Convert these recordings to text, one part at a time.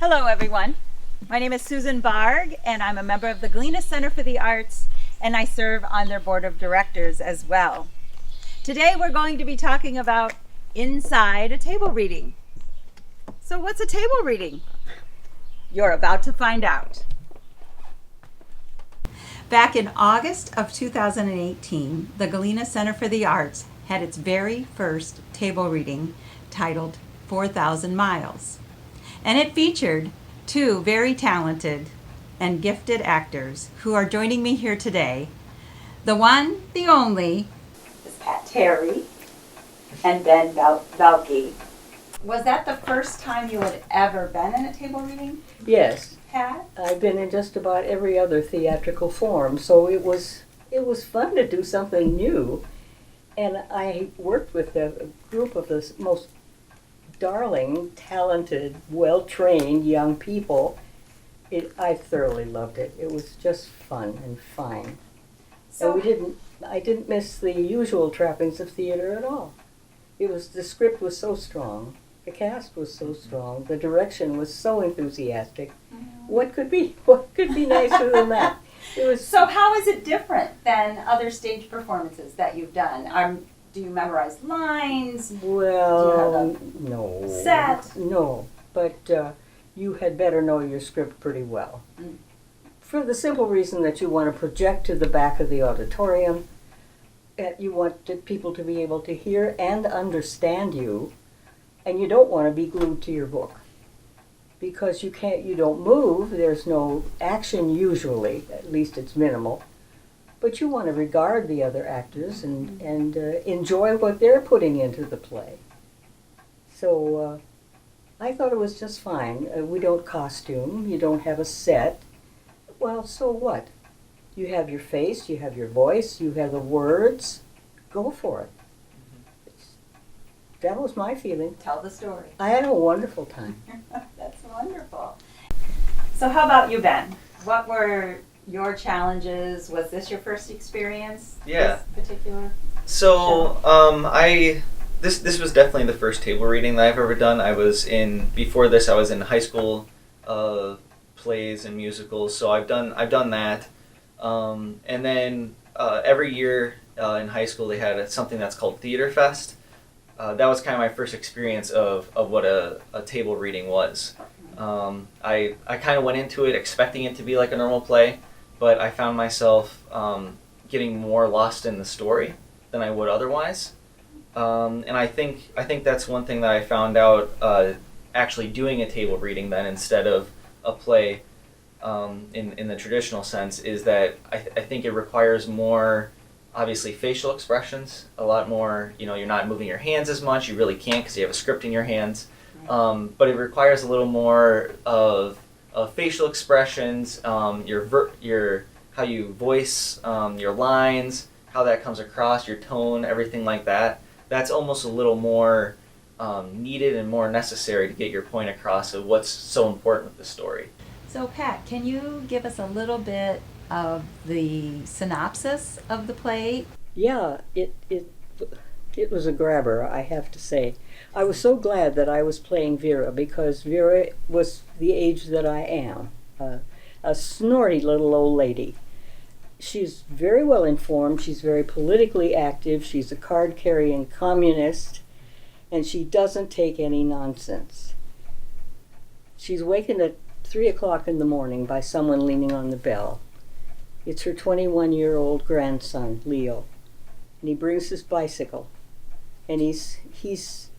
Hello everyone. My name is Susan Barg and I'm a member of the Galena Center for the Arts and I serve on their board of directors as well. Today we're going to be talking about inside a table reading. So what's a table reading? You're about to find out. Back in August of 2018, the Galena Center for the Arts had its very first table reading titled 4,000 Miles. And it featured two very talented and gifted actors who are joining me here today. The one, the only, is Pat Terry and Ben Valke. Was that the first time you had ever been in a table reading? Yes. Pat? I've been in just about every other theatrical form, so it was fun to do something new. And I worked with a group of the most darling, talented, well-trained young people. I thoroughly loved it. It was just fun and fine. So And I didn't miss the usual trappings of theater at all. The script was so strong, the cast was so strong, the direction was so enthusiastic. What could be nicer than that? So how is it different than other stage performances that you've done? Do you memorize lines? Well, no. Set? No, but you had better know your script pretty well. Mm. For the simple reason that you want to project to the back of the auditorium, you want people to be able to hear and understand you, and you don't want to be glued to your book. Because you don't move, there's no action usually, at least it's minimal. But you want to regard the other actors and enjoy what they're putting into the play. So I thought it was just fine. We don't costume, you don't have a set. Well, so what? You have your face, you have your voice, you have the words. Go for it. That was my feeling. Tell the story. I had a wonderful time. That's wonderful. So how about you, Ben? What were your challenges? Was this your first experience? Yeah. This particular? So, this was definitely the first table reading that I've ever done. Before this I was in high school plays and musicals, so I've done that. And then every year in high school they had something that's called Theater Fest. That was kind of my first experience of what a table reading was. I kind of went into it expecting it to be like a normal play, but I found myself getting more lost in the story than I would otherwise. And I think that's one thing that I found out actually doing a table reading then instead of a play in the traditional sense is that I think it requires more, obviously, facial expressions, a lot more. You're not moving your hands as much. You really can't because you have a script in your hands. But it requires a little more of facial expressions, your how you voice your lines, how that comes across, your tone, everything like that. That's almost a little more needed and more necessary to get your point across of what's so important with the story. So Pat, can you give us a little bit of the synopsis of the play? Yeah, it was a grabber, I have to say. I was so glad that I was playing Vera because Vera was the age that I am, a snorty little old lady. She's very well informed, she's very politically active, she's a card-carrying communist, and she doesn't take any nonsense. She's wakened at 3 o'clock in the morning by someone leaning on the bell. It's her 21-year-old grandson, Leo, and he brings his bicycle, and he's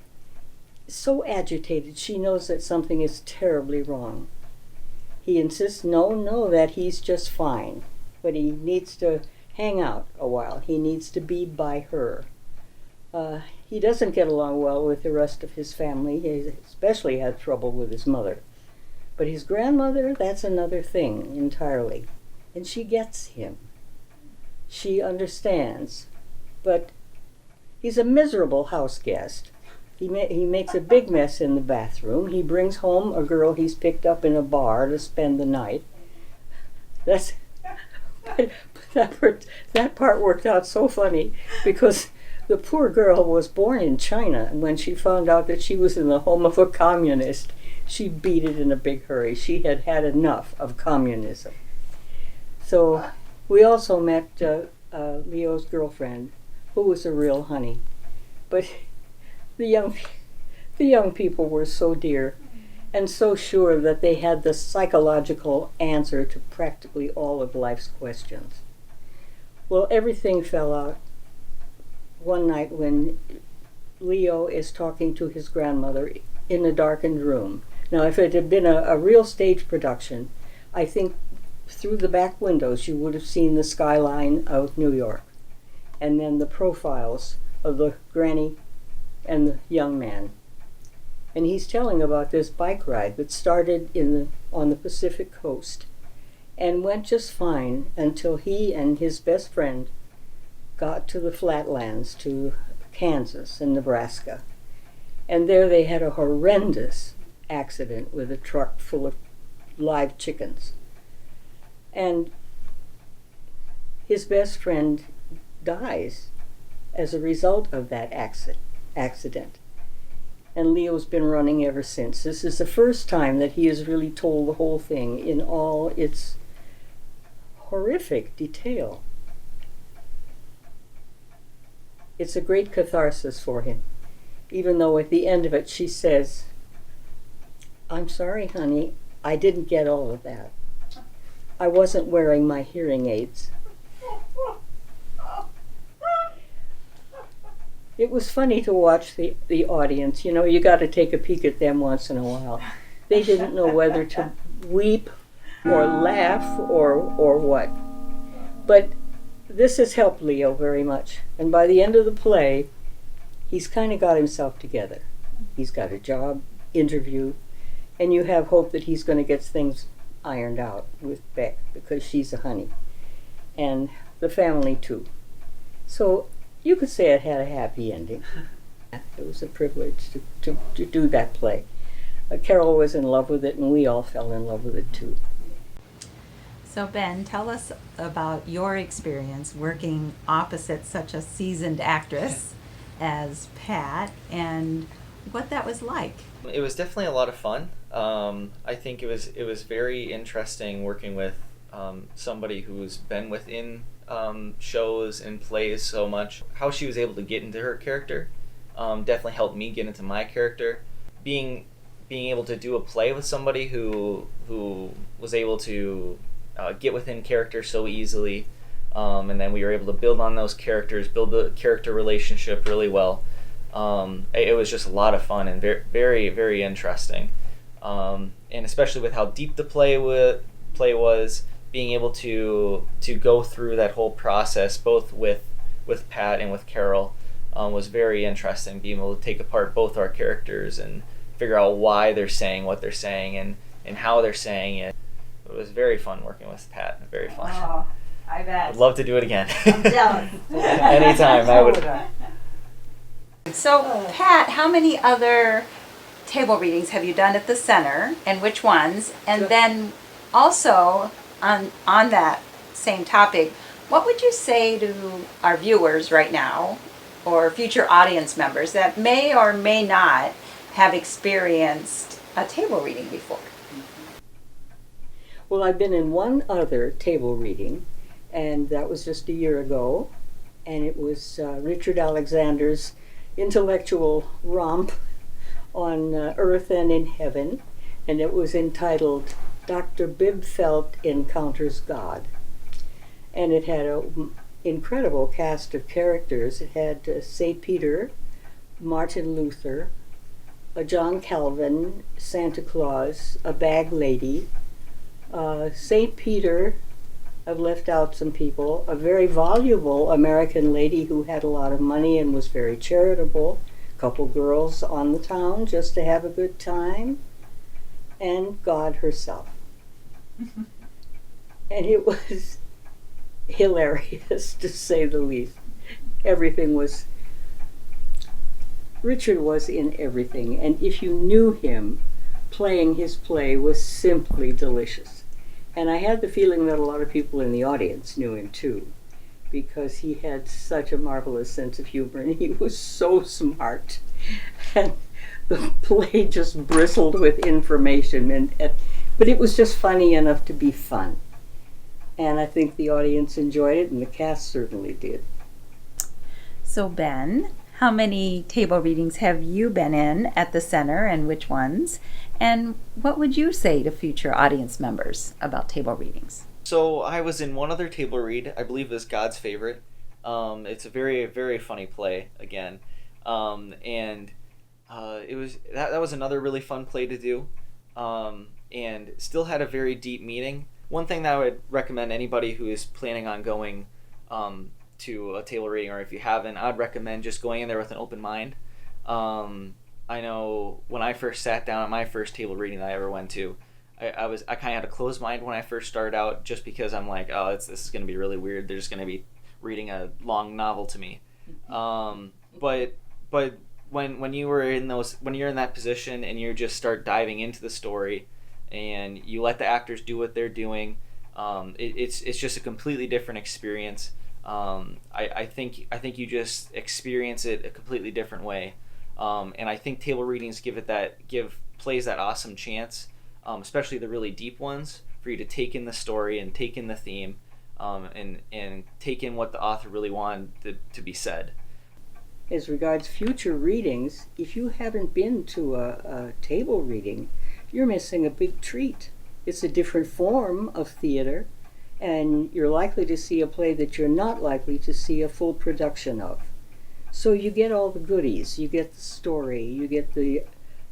so agitated. She knows that something is terribly wrong. He insists, no, that he's just fine, but he needs to hang out a while. He needs to be by her. He doesn't get along well with the rest of his family. He especially had trouble with his mother. But his grandmother, that's another thing entirely. And she gets him. She understands. But he's a miserable house guest. He makes a big mess in the bathroom. He brings home a girl he's picked up in a bar to spend the night. That part worked out so funny because the poor girl was born in China, and when she found out that she was in the home of a communist, she beat it in a big hurry. She had had enough of communism. So we also met Leo's girlfriend, who was a real honey. But the young people were so dear and so sure that they had the psychological answer to practically all of life's questions. Well, everything fell out one night when Leo is talking to his grandmother in a darkened room. Now, if it had been a real stage production, I think through the back windows you would have seen the skyline of New York, and then the profiles of the granny and the young man. And he's telling about this bike ride that started on the Pacific coast and went just fine until he and his best friend got to the flatlands, to Kansas and Nebraska. And there they had a horrendous accident with a truck full of live chickens. And his best friend dies as a result of that accident. And Leo's been running ever since. This is the first time that he has really told the whole thing in all its horrific detail. It's a great catharsis for him, even though at the end of it she says, "I'm sorry, honey, I didn't get all of that. I wasn't wearing my hearing aids." It was funny to watch the audience. You know, you got to take a peek at them once in a while. They didn't know whether to weep or laugh or what. But this has helped Leo very much. And by the end of the play, he's kind of got himself together. He's got a job, interview, and you have hope that he's going to get things ironed out with Beck because she's a honey. And the family too. So you could say it had a happy ending. It was a privilege to do that play. Carol was in love with it, and we all fell in love with it too. So Ben, tell us about your experience working opposite such a seasoned actress as Pat, and what that was like. It was definitely a lot of fun. I think it was very interesting working with somebody who's been within shows and plays so much. How she was able to get into her character definitely helped me get into my character. Being able to do a play with somebody who was able to get within character so easily, and then we were able to build on those characters, build the character relationship really well. It was just a lot of fun and very, very interesting, and especially with how deep the play was. Being able to go through that whole process, both with Pat and with Carol, was very interesting. Being able to take apart both our characters and figure out why they're saying what they're saying and how they're saying it. It was very fun working with Pat. Very fun. Oh, I bet. I'd love to do it again. I'm jealous. Anytime, I would. So, Pat, how many other table readings have you done at the center, and which ones? And then also, on that same topic, what would you say to our viewers right now, or future audience members that may or may not have experienced a table reading before? Well, I've been in one other table reading, and that was just a year ago, and it was Richard Alexander's intellectual romp on Earth and in Heaven, and it was entitled Dr. Bibfeld Encounters God. And it had an incredible cast of characters. It had St. Peter, Martin Luther, John Calvin, Santa Claus, a bag lady, St. Peter, I've left out some people, a very voluble American lady who had a lot of money and was very charitable, a couple girls on the town just to have a good time, and God herself. And it was hilarious, to say the least. Richard was in everything, and if you knew him, playing his play was simply delicious. And I had the feeling that a lot of people in the audience knew him too, because he had such a marvelous sense of humor, and he was so smart. And the play just bristled with information, but it was just funny enough to be fun. And I think the audience enjoyed it, and the cast certainly did. So Ben, how many table readings have you been in at the center, and which ones? And what would you say to future audience members about table readings? So I was in one other table read. I believe it was God's Favorite. It's a very, very funny play again, and it was that was another really fun play to do, and still had a very deep meaning. One thing that I would recommend anybody who is planning on going to a table reading, or if you haven't, I'd recommend just going in there with an open mind. I know when I first sat down at my first table reading that I ever went to, I kind of had a closed mind when I first started out, just because I'm like, oh, this is going to be really weird. They're just going to be reading a long novel to me. But when you're in that position and you just start diving into the story, and you let the actors do what they're doing, it's just a completely different experience. I think you just experience it a completely different way, and I think table readings give plays that awesome chance, especially the really deep ones, for you to take in the story and take in the theme, and take in what the author really wanted to be said. As regards future readings, if you haven't been to a table reading, you're missing a big treat. It's a different form of theater, and you're likely to see a play that you're not likely to see a full production of. So you get all the goodies. You get the story. You get the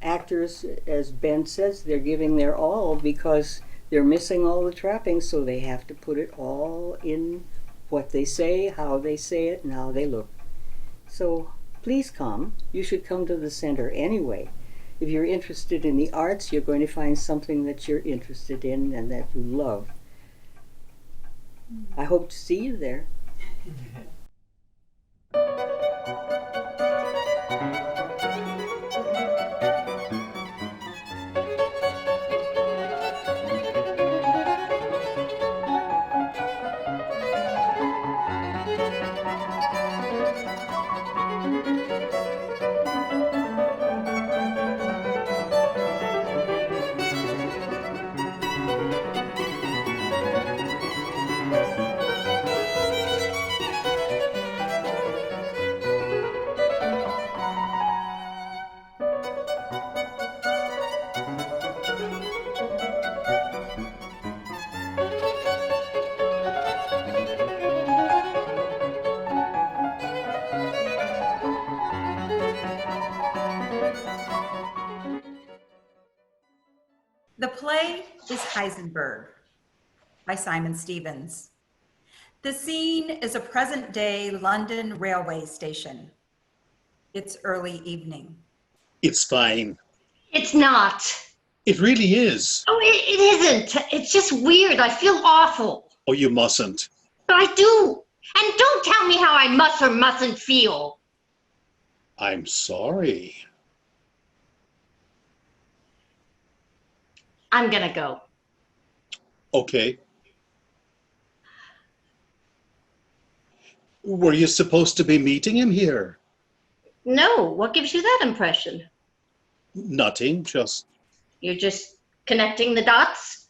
actors, as Ben says, they're giving their all because they're missing all the trappings, so they have to put it all in what they say, how they say it, and how they look. So please come. You should come to the center anyway. If you're interested in the arts, you're going to find something that you're interested in and that you love. I hope to see you there. The play is Heisenberg by Simon Stevens. The scene is a present-day London railway station. It's early evening. It's fine. It's not. It really is. Oh, it isn't. It's just weird. I feel awful. Oh, you mustn't. But I do. And don't tell me how I must or mustn't feel. I'm sorry. I'm gonna go. Okay. Were you supposed to be meeting him here? No, what gives you that impression? Nothing, just... You're just connecting the dots?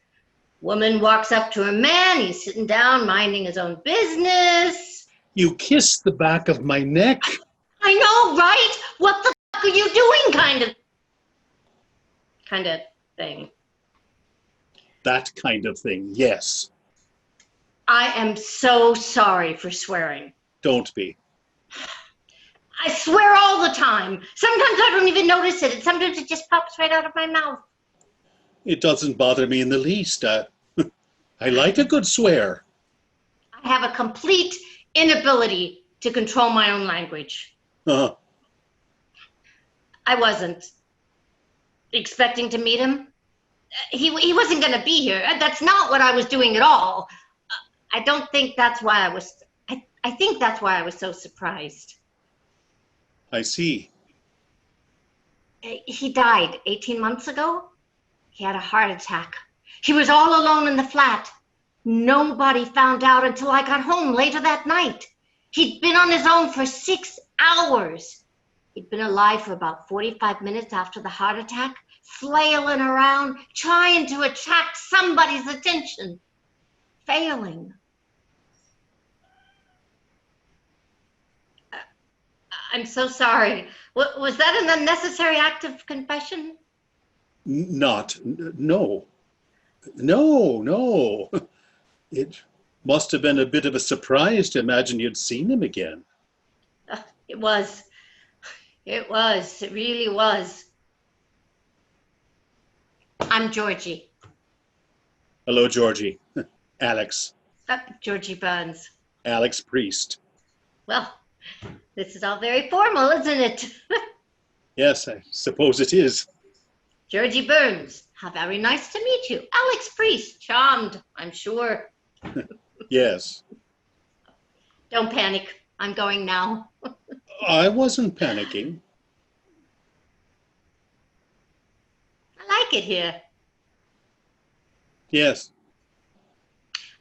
Woman walks up to a man, he's sitting down, minding his own business. You kissed the back of my neck. I know, right? What the fuck are you doing, kind of thing. That kind of thing, yes. I am so sorry for swearing. Don't be. I swear all the time. Sometimes I don't even notice it, and sometimes it just pops right out of my mouth. It doesn't bother me in the least. I like a good swear. I have a complete inability to control my own language. Uh-huh. I wasn't expecting to meet him. He wasn't going to be here. That's not what I was doing at all. I don't think that's why I think that's why I was so surprised. I see. He died 18 months ago. He had a heart attack. He was all alone in the flat. Nobody found out until I got home later that night. He'd been on his own for 6 hours. He'd been alive for about 45 minutes after the heart attack, flailing around, trying to attract somebody's attention, failing. I'm so sorry. Was that an unnecessary act of confession? No. No. It must have been a bit of a surprise to imagine you'd seen him again. It was. It was. It really was. I'm Georgie. Hello, Georgie. Alex. Georgie Burns. Alex Priest. Well, this is all very formal, isn't it? Yes, I suppose it is. Georgie Burns. How very nice to meet you. Alex Priest. Charmed, I'm sure. Yes. Don't panic. I'm going now. I wasn't panicking. I like it here. Yes.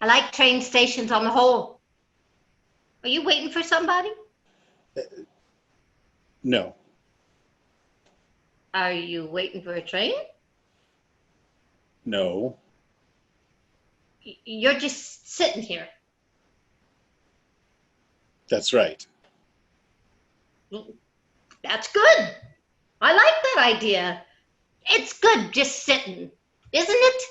I like train stations on the whole. Are you waiting for somebody? No. Are you waiting for a train? No. You're just sitting here. That's right. That's good. I like that idea. It's good just sitting, isn't it?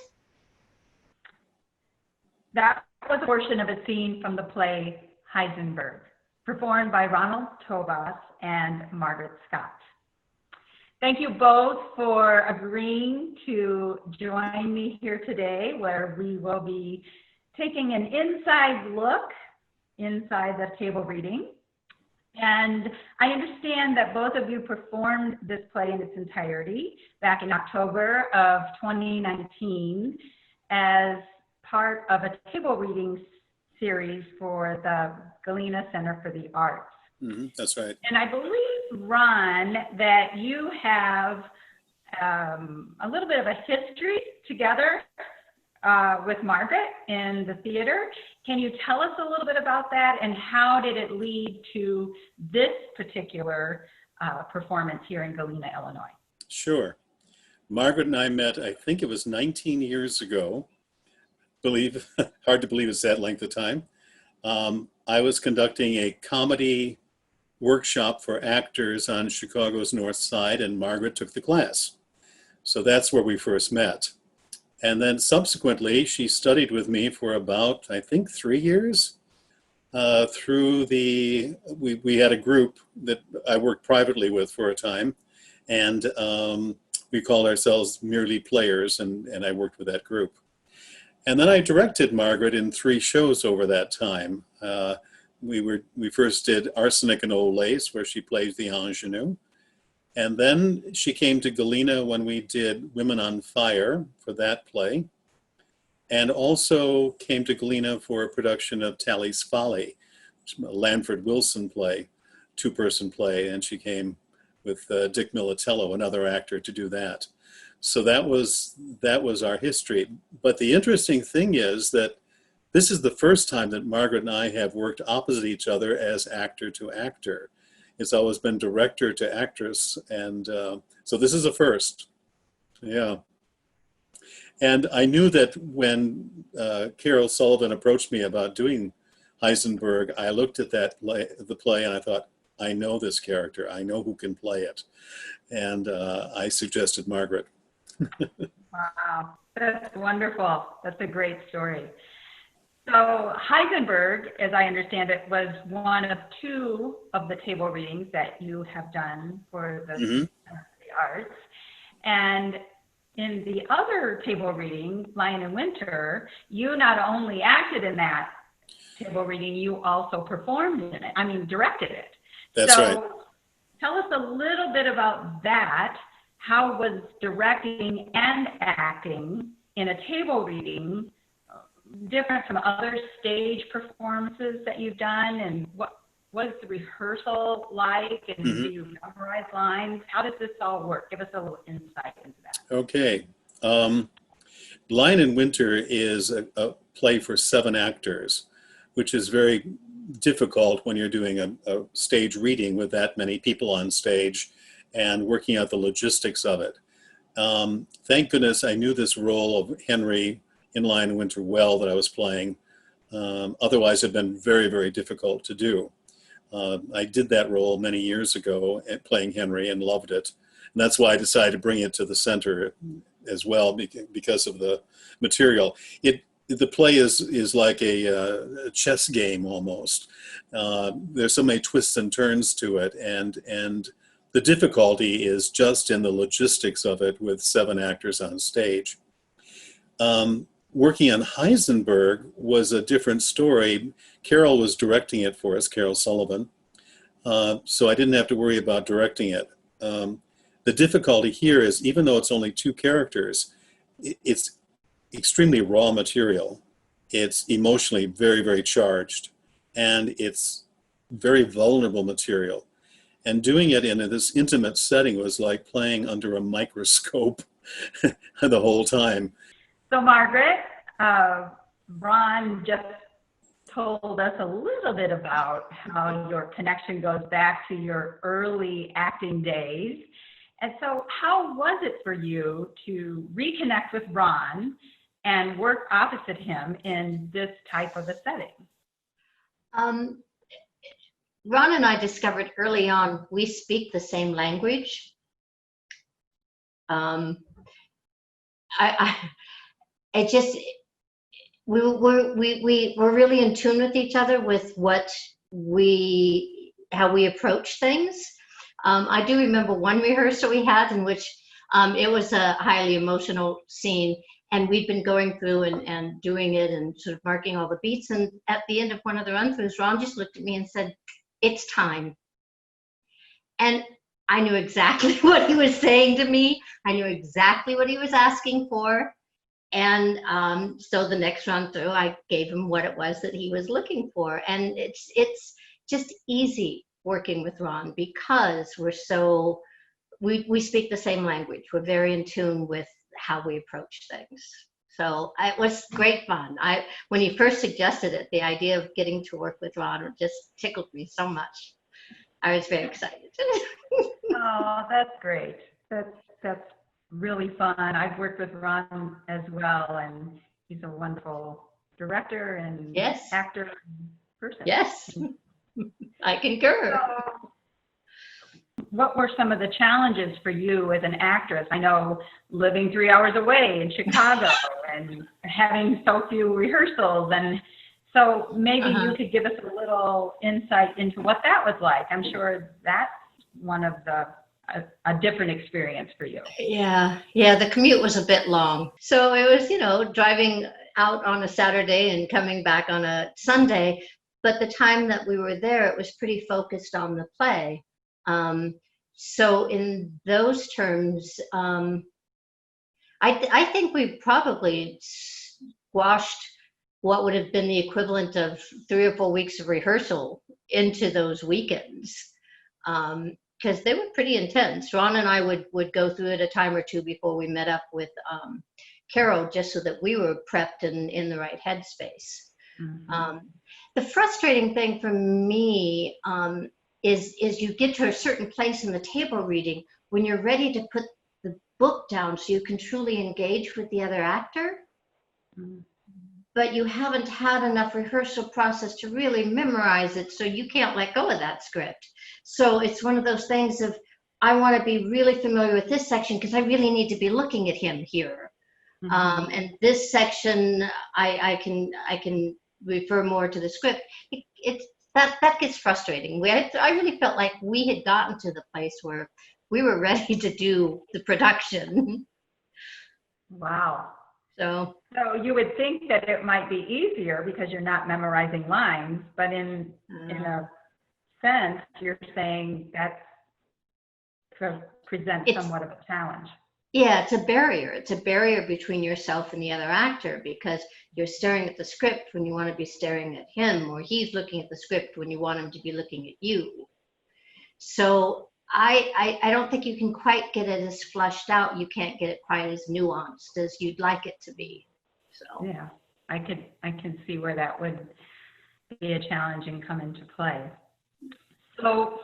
That was a portion of a scene from the play Heisenberg, performed by Ronald Tobas and Margaret Scott. Thank you both for agreeing to join me here today, where we will be taking an inside look inside the table reading. And I understand that both of you performed this play in its entirety back in October of 2019 as part of a table reading series for the Galena Center for the Arts. That's right. And I believe, Ron, that you have a little bit of a history together with Margaret in the theater. Can you tell us a little bit about that, and how did it lead to this particular performance here in Galena, Illinois? Sure. Margaret and I met, I think it was 19 years ago. Hard to believe it's that length of time. I was conducting a comedy workshop for actors on Chicago's North Side, and Margaret took the class. So that's where we first met. And then subsequently, she studied with me for about, I think, 3 years. We had a group that I worked privately with for a time, and we called ourselves Merely Players, and I worked with that group. And then I directed Margaret in 3 shows over that time. We first did Arsenic and Old Lace, where she plays the ingenue. And then she came to Galena when we did Women on Fire for that play. And also came to Galena for a production of Tally's Folly, which is a Lanford Wilson play, 2-person play. And she came with Dick Militello, another actor, to do that. So that was our history. But the interesting thing is that this is the first time that Margaret and I have worked opposite each other as actor to actor. It's always been director to actress, and so this is a first. Yeah. And I knew that when Carol Sullivan approached me about doing Heisenberg, I looked at the play, and I thought, I know this character. I know who can play it. And I suggested Margaret. Wow, that's wonderful. That's a great story. So Heisenberg, as I understand it, was one of 2 of the table readings that you have done for the Arts. And in the other table reading, Lion in Winter, you not only acted in that table reading, you also performed in it. I mean, directed it. That's right. So tell us a little bit about that. How was directing and acting in a table reading different from other stage performances that you've done, and what is the rehearsal like, and do you memorize lines? How does this all work? Give us a little insight into that. Okay. Lion in Winter is a play for 7 actors, which is very, difficult when you're doing a stage reading with that many people on stage and working out the logistics of it. Thank goodness I knew this role of Henry in Lion Winter well that I was playing. Otherwise, it'd been very, very difficult to do. I did that role many years ago at playing Henry and loved it. And that's why I decided to bring it to the center as well, because of the material. The play is like a chess game almost. There's so many twists and turns to it, and the difficulty is just in the logistics of it with 7 actors on stage. Working on Heisenberg was a different story. Carol was directing it for us, Carol Sullivan, so I didn't have to worry about directing it. The difficulty here is, even though it's only 2 characters, it's extremely raw material. It's emotionally very, very charged, and it's very vulnerable material. And doing it in this intimate setting was like playing under a microscope the whole time. So Margaret, Ron just told us a little bit about how your connection goes back to your early acting days. And so how was it for you to reconnect with Ron and work opposite him in this type of a setting? Ron and I discovered early on we speak the same language. We were really in tune with each other with how we approach things. I do remember one rehearsal we had in which it was a highly emotional scene, and we'd been going through and doing it and sort of marking all the beats. And at the end of one of the run-throughs, Ron just looked at me and said, "It's time." And I knew exactly what he was saying to me. I knew exactly what he was asking for. And so the next run through, I gave him what it was that he was looking for. And it's just easy working with Ron because we speak the same language. We're very in tune with how we approach things. So it was great fun. When he first suggested it, the idea of getting to work with Ron just tickled me so much. I was very excited. Oh, that's great. That's really fun. I've worked with Ron as well, and he's a wonderful director and Yes. actor and person. Yes, I concur. So, what were some of the challenges for you as an actress? I know living 3 hours away in Chicago and having so few rehearsals, and so maybe you could give us a little insight into what that was like. I'm sure that's one of a different experience for you. Yeah, the commute was a bit long. So it was, driving out on a Saturday and coming back on a Sunday. But the time that we were there, it was pretty focused on the play. So in those terms, I think we probably squashed what would have been the equivalent of 3 or 4 weeks of rehearsal into those weekends. Because they were pretty intense. Ron and I would go through it a time or two before we met up with Carol, just so that we were prepped and in the right headspace. Mm-hmm. The frustrating thing for me is you get to a certain place in the table reading when you're ready to put the book down so you can truly engage with the other actor. Mm-hmm. But you haven't had enough rehearsal process to really memorize it, so you can't let go of that script. So it's one of those things of, I want to be really familiar with this section because I really need to be looking at him here. Mm-hmm. And this section, I can refer more to the script. That gets frustrating. I really felt like we had gotten to the place where we were ready to do the production. Wow. So you would think that it might be easier because you're not memorizing lines, but in a sense, you're saying that presents somewhat of a challenge. Yeah, it's a barrier. It's a barrier between yourself and the other actor because you're staring at the script when you want to be staring at him, or he's looking at the script when you want him to be looking at you. So I don't think you can quite get it as flushed out. You can't get it quite as nuanced as you'd like it to be. So yeah, I can see where that would be a challenge and come into play. So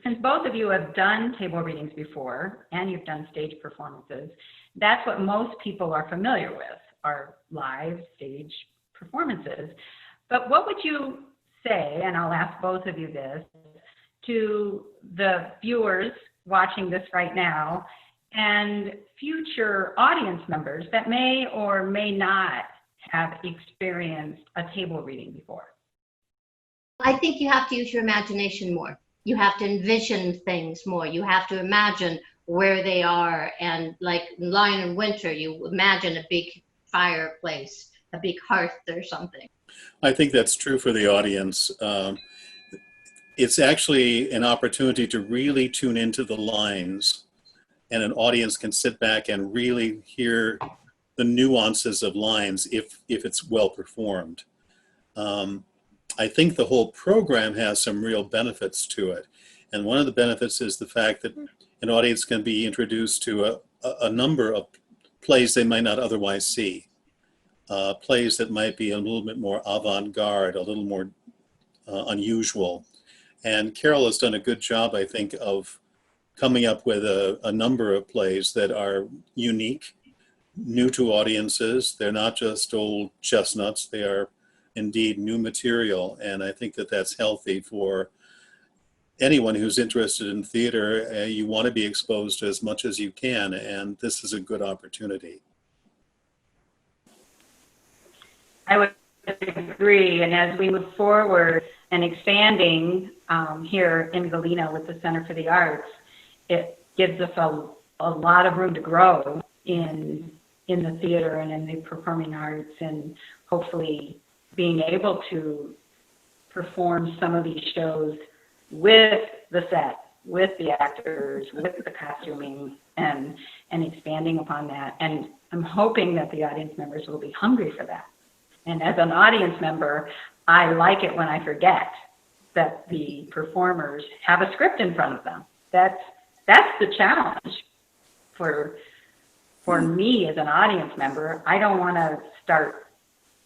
since both of you have done table readings before and you've done stage performances, that's what most people are familiar with, are live stage performances. But what would you say, and I'll ask both of you this, to the viewers watching this right now and future audience members that may or may not have experienced a table reading before? I think you have to use your imagination more. You have to envision things more. You have to imagine where they are. And like Lion in Winter, you imagine a big fireplace, a big hearth or something. I think that's true for the audience. It's actually an opportunity to really tune into the lines, and an audience can sit back and really hear the nuances of lines if it's well performed. I think the whole program has some real benefits to it. And one of the benefits is the fact that an audience can be introduced to a number of plays they might not otherwise see. Plays that might be a little bit more avant-garde, a little more unusual. And Carol has done a good job, I think, of coming up with a number of plays that are unique, new to audiences. They're not just old chestnuts, they are indeed new material. And I think that that's healthy for anyone who's interested in theater. You want to be exposed to as much as you can, and this is a good opportunity. I would agree, and as we move forward and expanding here in Galena with the Center for the Arts, it gives us a lot of room to grow in the theater and in the performing arts, and hopefully being able to perform some of these shows with the set, with the actors, with the costuming, and expanding upon that. And I'm hoping that the audience members will be hungry for that. And as an audience member, I like it when I forget that the performers have a script in front of them. That's the challenge for me as an audience member. I don't want to start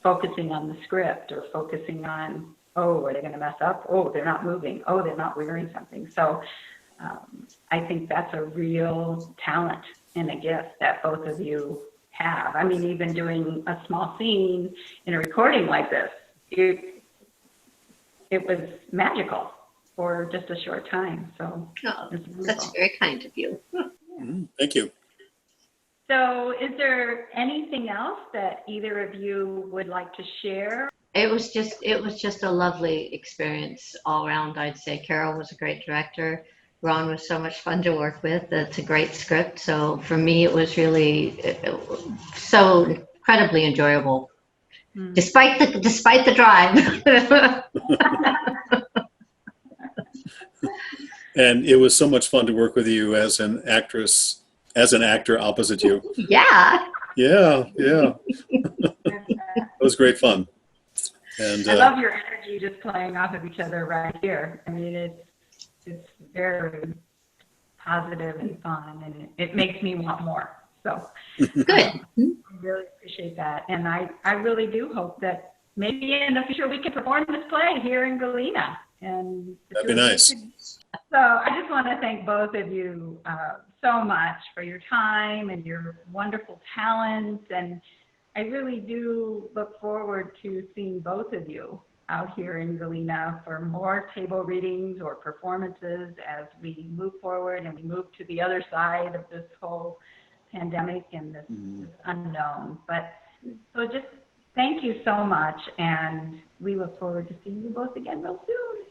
focusing on the script or focusing on, oh, are they going to mess up? Oh, they're not moving. Oh, they're not wearing something. So I think that's a real talent and a gift that both of you have. I mean, even doing a small scene in a recording like this, it was magical for just a short time. So That's very kind of you. Thank you. So is there anything else that either of you would like to share? It was just a lovely experience all around, I'd say. Carol was a great director. Ron was so much fun to work with. It's a great script. So for me, it was really so incredibly enjoyable, despite the drive. And it was so much fun to work with you as an actor opposite you. Yeah. Yeah. It was great fun. And I love your energy just playing off of each other right here. I mean, it's very positive and fun, and it makes me want more. So Good. I really appreciate that. And I really do hope that maybe in the future we can perform this play here in Galena. And that'd be nice. So I just want to thank both of you so much for your time and your wonderful talents. And I really do look forward to seeing both of you out here in Galena for more table readings or performances as we move forward and we move to the other side of this whole pandemic and this unknown. But so just thank you so much, and we look forward to seeing you both again real soon.